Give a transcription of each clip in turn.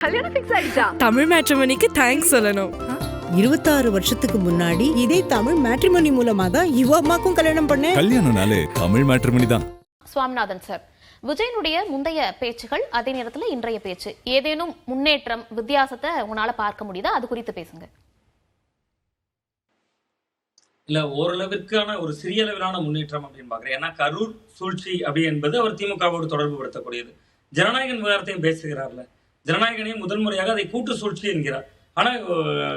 கல்யாணம் ஃபிக்ஸ் ஆயிடுச்சா? தமிழ் மேட்ரிமோனிக்கு தேங்க்ஸ் சொல்லணும். 26 வருஷத்துக்கு முன்னாடி இதே தமிழ் மேட்ரிமோனி மூலமா தான் இவ அம்மாக்கும் கல்யாணம் பண்ணேன். கல்யாணம்னாலே தமிழ் மேட்ரிமோனி தான். சுவாமிநாதன் சார், விஜயனுடைய முந்தைய பேச்சுகள் அதே நேரத்தில் இன்றைய பேச்சு ஏதேனும் முன்னேற்றம் வித்தியாசத்தை உங்களால பார்க்க முடியுதா? அது குறித்து பேசுங்க. இல்ல, ஓரளவிற்கான ஒரு சிறிய அளவிலான முன்னேற்றம் அப்படின்னு பாக்குறேன். ஏன்னா கரூர் சூழ்ச்சி அப்படி என்பது அவர் திமுகவோடு தொடர்பு படுத்தக்கூடியது. ஜனநாயகன் விவகாரத்தையும் பேசுகிறார்ல, ஜனநாயகனையும் முதல் முறையாக அதை கூட்டு சூழ்ச்சி என்கிறார். ஆனா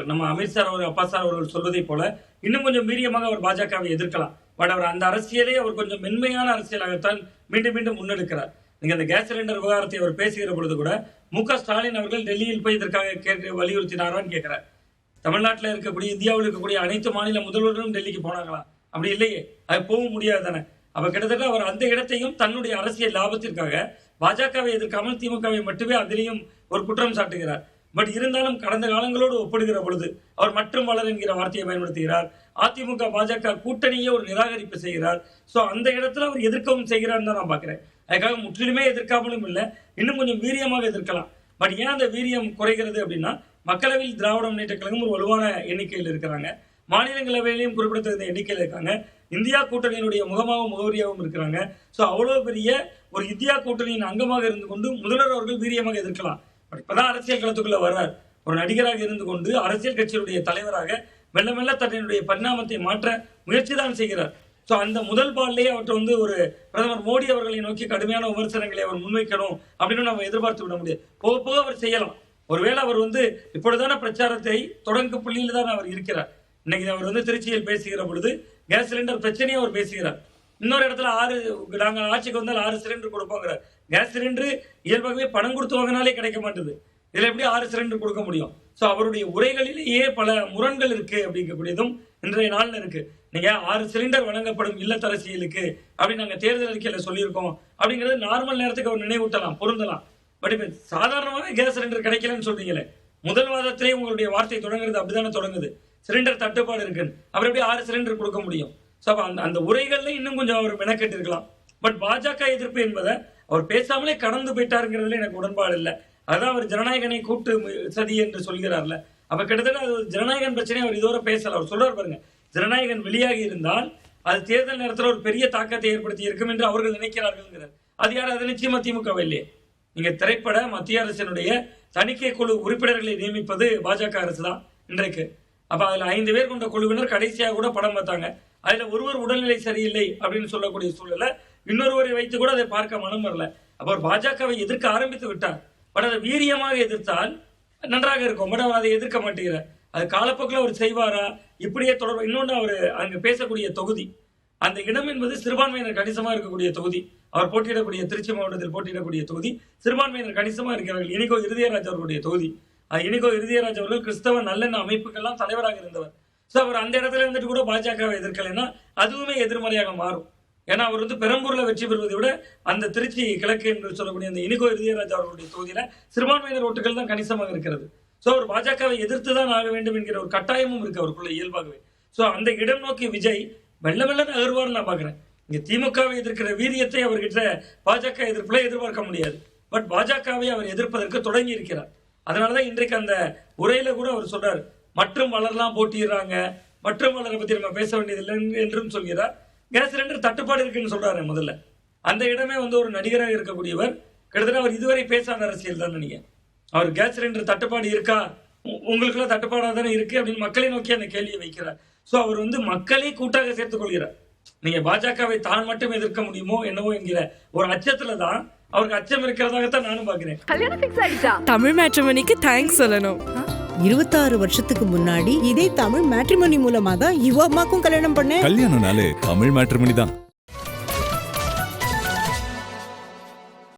நம்ம அமித்ஷா அவர்கள், அப்பா சார் அவர்கள் சொல்வதை போல இன்னும் கொஞ்சம் வீரியமாக அவர் பாஜகவை எதிர்க்கலாம். பட் அவர் அந்த அரசியலே அவர் கொஞ்சம் மென்மையான அரசியலாகத்தான் மீண்டும் மீண்டும் முன்னெடுக்கிறார். நீங்க அந்த கேஸ் சிலிண்டர் விவகாரத்தை அவர் பேசுகிற பொழுது கூட மு.க. ஸ்டாலின் அவர்கள் டெல்லியில் போய் இதற்காக வலியுறுத்தினாரான்னு கேட்கிறார். தமிழ்நாட்டில் இருக்கக்கூடிய, இந்தியாவில் இருக்கக்கூடிய அனைத்து மாநில முதல்வர்களும் டெல்லிக்கு போனாங்களா? அப்படி இல்லையே, அது போக முடியாது தானே. அப்ப கிட்டத்தட்ட அவர் அந்த இடத்தையும் தன்னுடைய அரசியல் லாபத்திற்காக பாஜகவை எதிர்க்காமல் திமுகவை மட்டுமே அதிலையும் ஒரு குற்றம் சாட்டுகிறார். பட் இருந்தாலும் கடந்த காலங்களோடு ஒப்பிடுகிற பொழுது அவர் மற்றும் வளர் என்கிற வார்த்தையை பயன்படுத்துகிறார். அதிமுக பாஜக கூட்டணியே ஒரு நிராகரிப்பு செய்கிறார். ஸோ அந்த இடத்துல அவர் எதிர்க்கவும் செய்கிறார் தான் நான் பார்க்கிறேன். அதுக்காக முற்றிலுமே எதிர்க்காமலும் இல்லை, இன்னும் கொஞ்சம் வீரியமாக எதிர்க்கலாம். பட் ஏன் அந்த வீரியம் குறைகிறது அப்படின்னா, மக்களவையில் திராவிட முன்னேற்ற கழகம் ஒரு வலுவான எண்ணிக்கையில் இருக்கிறாங்க, மாநிலங்களவையிலையும் குறிப்பிடத்தகுந்த எண்ணிக்கையில் இருக்காங்க, இந்தியா கூட்டணியினுடைய முகமாகவும் முகவரியாகவும் இருக்கிறாங்க. ஸோ அவ்வளோ பெரிய ஒரு இந்தியா கூட்டணியின் அங்கமாக இருந்து கொண்டு முதல்வர் அவர்கள் வீரியமாக எதிர்க்கலாம். பட் இப்பதான் அரசியல் களத்துக்குள்ள வர்றார். ஒரு நடிகராக இருந்து கொண்டு அரசியல் கட்சியுடைய தலைவராக மெல்ல மெல்ல தன்னுடைய பரிணாமத்தை மாற்ற முயற்சி தான் செய்கிறார். ஸோ அந்த முதல் பால்லேயே அவற்றை ஒரு பிரதமர் மோடி அவர்களை நோக்கி கடுமையான விமர்சனங்களை அவர் முன்வைக்கணும் அப்படின்னு நம்ம எதிர்பார்த்து விட முடியாது. போக போக அவர் செய்யலாம். ஒருவேளை அவர் இப்பொழுதான பிரச்சாரத்தை தொடங்கு புள்ளியில் தான் அவர் இருக்கிறார். இன்னைக்கு அவர் திருச்சியில் பேசுகிற பொழுது கேஸ் சிலிண்டர் பிரச்சனையை அவர் பேசுகிறார். இன்னொரு இடத்துல நாங்கள் ஆட்சிக்கு வந்தால் 6 சிலிண்டர் கொடுப்போங்கிறார். கேஸ் சிலிண்டர் இயல்பாகவே பணம் கொடுத்து வாங்கினாலே கிடைக்க மாட்டேது, இதுல எப்படி 6 சிலிண்டர் கொடுக்க முடியும்? ஸோ அவருடைய உரைகளிலேயே பல முரண்கள் இருக்கு அப்படிங்கக்கூடியதும் இன்றைய நாள்ல இருக்கு. நீங்க 6 சிலிண்டர் வழங்கப்படும் இல்லத்தரசியலுக்கு அப்படின்னு நாங்கள் தேர்தல் அறிக்கையில சொல்லியிருக்கோம் அப்படிங்கிறது நார்மல் நேரத்துக்கு அவர் நினைவூட்டலாம், பொருந்தலாம். பட் இப்ப சாதாரணமாக கேஸ் சிலிண்டர் கிடைக்கலன்னு சொல்றீங்களே, முதல் வாதத்திலேயே உங்களுடைய வார்த்தை தொடங்குறது அப்படித்தானே தொடங்குது, சிலிண்டர் தட்டுப்பாடு இருக்குன்னு. அவர் எப்படி 6 சிலிண்டர் கொடுக்க முடியும்? ஸோ அந்த உரைகள்ல இன்னும் கொஞ்சம் அவர் மெனக்கெட்டு இருக்கலாம். பட் பாஜக எதிர்ப்பு என்பதை அவர் பேசாமலே கடந்து போயிட்டாருங்கிறதுல எனக்கு உடன்பாடு இல்லை. அதான் அவர் ஜனநாயகனை கூட்டு சதி என்று சொல்கிறார்ல, அப்ப கிட்டத்தட்ட அது ஜனநாயகன் பிரச்சனை அவர் இதோட பேசல. அவர் சொல்றாரு பாருங்க, ஜனநாயகன் வெளியாகி இருந்தால் அது தேர்தல் நேரத்தில் ஒரு பெரிய தாக்கத்தை ஏற்படுத்தி இருக்கும் என்று அவர்கள் நினைக்கிறார்கள். அது யார்? அது நிச்சயமா திமுக இல்லையே. நீங்க திரைப்பட மத்திய அரசினுடைய தணிக்கை குழு உறுப்பினர்களை நியமிப்பது பாஜக அரசு தான் இன்றைக்கு. அப்ப அதுல 5 பேர் கொண்ட குழுவினர் கடைசியாக கூட படம் பார்த்தாங்க. அதுல ஒருவர் உடல்நிலை சரியில்லை அப்படின்னு சொல்லக்கூடிய சூழல இன்னொருவரை வைத்து கூட அதை பார்க்க மனம் வரல. அப்ப அவர் பாஜகவை எதிர்க்க ஆரம்பித்து விட்டார். பட் அதை வீரியமாக எதிர்த்தால் நன்றாக இருக்கும். பட் அவர் அதை எதிர்க்க மாட்டேங்கிறார். அது காலப்போக்கில் அவர் செய்வாரா? இப்படியே தொடர்பு. இன்னொன்று, அவர் அங்கு பேசக்கூடிய தொகுதி, அந்த இடம் என்பது சிறுபான்மையினர் கணிசமா இருக்கக்கூடிய தொகுதி. அவர் போட்டியிடக்கூடிய திருச்சி மாவட்டத்தில் போட்டியிடக்கூடிய தொகுதி சிறுபான்மையினர் கணிசமா இருக்கிறார்கள். இனிகோ இருதயராஜ் அவர்களுடைய தொகுதி. இனிகோ இருதயராஜ் அவர்கள் கிறிஸ்தவ நல்லெண்ண அமைப்புகள்லாம் தலைவராக இருந்தவர். ஸோ அவர் அந்த இடத்துல இருந்துட்டு கூட பாஜகவை எதிர்க்கலைன்னா அதுவுமே எதிர்மறையாக மாறும். ஏன்னா அவர் பெரம்பூர்ல வெற்றி பெறுவதை விட அந்த திருச்சி கிழக்கு என்று சொல்லக்கூடிய அந்த இனிகோ இருதயராஜ் அவர்களுடைய தொகுதியில சிறுபான்மையினர் ஓட்டுகள் தான் கணிசமாக இருக்கிறது. ஸோ அவர் பாஜகவை எதிர்த்து தான் ஆக வேண்டும் என்கிற ஒரு கட்டாயமும் இருக்கு அவருக்குள்ள இயல்பாகவே. ஸோ அந்த இடம் நோக்கி விஜய் மெல்ல மெல்ல நகர்வார்னு நான் பாக்குறேன். இங்க திமுகவை எதிர்க்கிற வீரியத்தை அவர்கிட்ட பாஜக எதிர்ப்புல எதிர்பார்க்க முடியாது. பட் பாஜகவை அவர் எதிர்ப்பதற்கு தொடங்கி இருக்கிறார். அதனாலதான் இன்றைக்கு அந்த உரையில கூட அவர் சொல்றாரு, மற்றும் வளர்லாம் போட்டிடுறாங்க, மற்றும் வளரை பத்தி நம்ம பேச வேண்டியதில்லை என்றும் சொல்கிறார். கேஸ் சிலிண்டர் தட்டுப்பாடு இருக்குன்னு சொல்றாரு. முதல்ல அந்த இடமே ஒரு நடிகராக இருக்கக்கூடியவர் கிட்டத்தட்ட அவர் இதுவரை பேசாத அரசியல் தான் நினைக்கிறேன். அவர் கேஸ் சிலிண்டர் தட்டுப்பாடு இருக்கா, உங்களுக்குலாம் தட்டுப்பாடாக தானே இருக்கு அப்படின்னு மக்களை நோக்கி அந்த கேள்வியை வைக்கிறார். ஸோ அவர் மக்களை கூட்டாக சேர்த்துக் கொள்கிறார். நீங்க பாஜகவை தான் மட்டும் எதிர்க்க முடியுமோ என்னவோ என்கிற ஒரு அச்சத்துல தான் அவருக்கு அச்சம் இருக்கிறதாகத்தான் நானும் பாக்குறேன். கல்யாணம் ஃபிக்ஸ் ஆயிடுச்சா? தமிழ் மேட்ரிமோனிக்கு தேங்க்ஸ் சொல்லணும். 26 வருஷத்துக்கு முன்னாடி இதே தமிழ் மேட்ரிமோனி மூலமா தான் இவ அம்மாக்கும் கல்யாணம் பண்ணேன். கல்யாணம்னாலே தமிழ் மேட்ரிமோனி தான்.